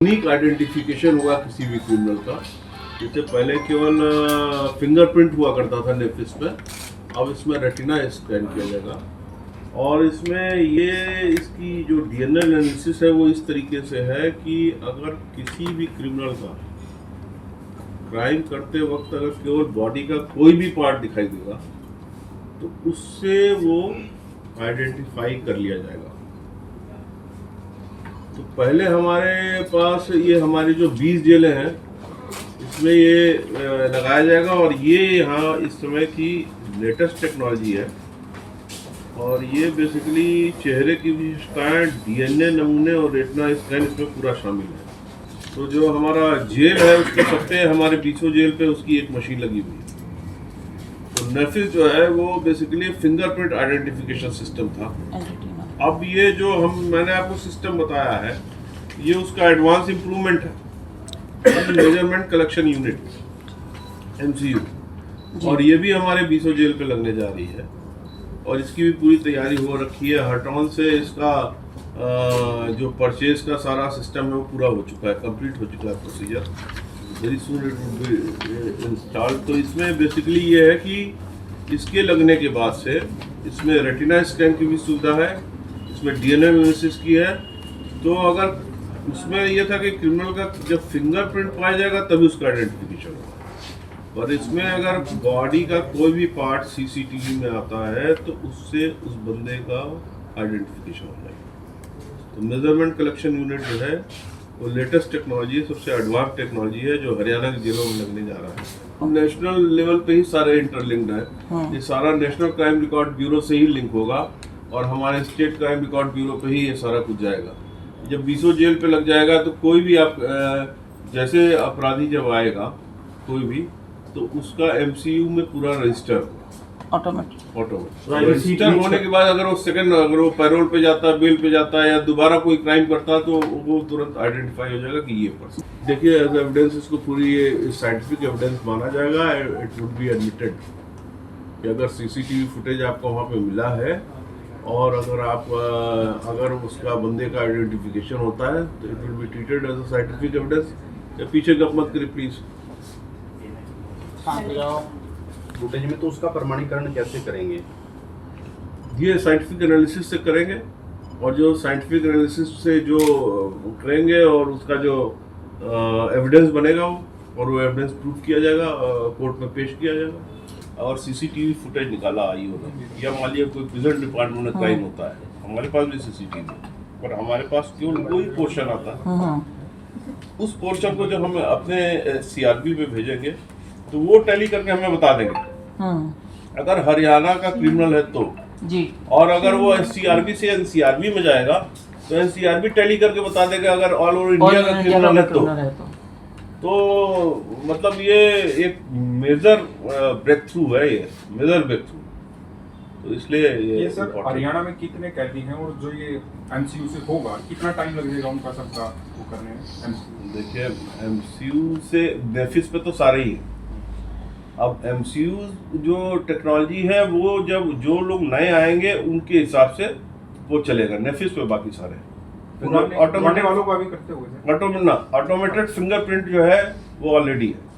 Unique identification होगा किसी भी क्रिमिनल का। जैसे पहले केवल फिंगरप्रिंट हुआ करता था नेफिस में, अब इसमें रेटिना स्कैन किया जाएगा और इसमें इसकी जो डीएनए एनालिसिस है वो इस तरीके से है कि अगर किसी भी क्रिमिनल का क्राइम करते वक्त अगर केवल बॉडी का कोई भी पार्ट दिखाई देगा तो उससे वो आइडेंटिफाई कर लिया जाएगा। तो पहले हमारे पास ये हमारी जो 20 जेलें हैं इसमें ये लगाया जाएगा और ये यहाँ इस समय की लेटेस्ट टेक्नोलॉजी है और ये बेसिकली चेहरे की विशेषताएं, डीएनए नमूने और रेटिना स्कैन इसमें पूरा शामिल है। तो जो हमारा जेल है उसके सत्ते हमारे बीचों जेल पे उसकी एक मशीन लगी हुई है। तो नेफिस जो है वो बेसिकली फिंगरप्रिंट आइडेंटिफिकेशन सिस्टम था। अब ये जो मैंने आपको सिस्टम बताया है ये उसका एडवांस इम्प्रूवमेंट है, मेजरमेंट कलेक्शन यूनिट MCU, और ये भी हमारे बीसो जेल पे लगने जा रही है और इसकी भी पूरी तैयारी हो रखी है। हर्टॉन से इसका जो परचेज का सारा सिस्टम है वो पूरा हो चुका है, कंप्लीट हो चुका है procedure. Very soon it will be installed. तो इसमें बेसिकली ये है कि इसके लगने के बाद से इसमें रेटिना स्कैन की भी सुविधा है, इसमें डीएनए एनालिसिस की है। तो अगर उसमें यह था कि क्रिमिनल का जब फिंगरप्रिंट पाया जाएगा तभी उसका आइडेंटिफिकेशन होगा, और इसमें अगर बॉडी का कोई भी पार्ट सीसीटीवी में आता है तो उससे उस बंदे का आइडेंटिफिकेशन हो जाएगा। तो मेजरमेंट कलेक्शन यूनिट जो है वो लेटेस्ट टेक्नोलॉजी है, सबसे एडवांस टेक्नोलॉजी है जो हरियाणा के जेलों में लगने जा रहा है। नेशनल लेवल पे ही सारे इंटरलिंक्ड है। ये सारा नेशनल क्राइम रिकॉर्ड ब्यूरो से ही लिंक होगा और हमारे स्टेट क्राइम रिकॉर्ड ब्यूरो पे ही ये सारा कुछ जाएगा। जब बीसो जेल पे लग जाएगा तो कोई भी आप जैसे अपराधी जब आएगा कोई भी तो उसका MCU में पूरा रजिस्टर ऑटोमेटिक रजिस्टर होने के बाद अगर वो पैरोल पे जाता है, बेल पे जाता है या दोबारा कोई क्राइम करता है तो वो तुरंत आइडेंटिफाई हो जाएगा कि ये पर्सन। देखिए एज एविडेंस इसको पूरी ये साइंटिफिक एविडेंस माना जाएगा। इट वुड बी एडमिटेड कि अगर CCTV फुटेज आपको वहाँ पे मिला है और अगर उसका बंदे का आइडेंटिफिकेशन होता है तो it will be treated as a scientific evidence. या पीछे गप मत करिए प्लीज। फुटेज में तो उसका प्रमाणीकरण कैसे करेंगे? ये साइंटिफिक एनालिसिस से करेंगे और जो साइंटिफिक एनालिसिस से जो करेंगे और उसका जो एविडेंस बनेगा और वो एविडेंस प्रूफ किया जाएगा, कोर्ट में पेश किया जाएगा और CCTV फुटेज निकाला आई होगा। या मान लिया कोई प्रेजेंट डिपार्टमेंट में क्राइम होता है, हमारे पास भी CCTV पर हमारे पास केवल कोई पोर्शन आता है, उस पोर्शन को जब हम अपने CRP में भेजेंगे तो वो टैली करके हमें बता देंगे अगर हरियाणा का क्रिमिनल है तो जी, और अगर वो CRP से NCRB में जाएगा तो NCRB टैली करके बता देगा अगर ऑल ओवर इंडिया का क्रिमिनल है तो मतलब ये एक मेजर ब्रेक थ्रू है, ये मेजर ब्रेक थ्रू। तो इसलिए ये सर हरियाणा में कितने कैदी हैं और जो ये MCU से होगा कितना टाइम लगेगा उनका सबका वो करने में? देखिए MCU से नेफिस पे तो सारे ही हैं। अब MCU जो टेक्नोलॉजी है वो जब जो लोग नए आएंगे उनके हिसाब से वो चलेगा। नेफिस पे बाकी सारे ऑटोमेटेड वालों का भी करते हुए ऑटोमेटेड फिंगरप्रिंट जो है वो ऑलरेडी है।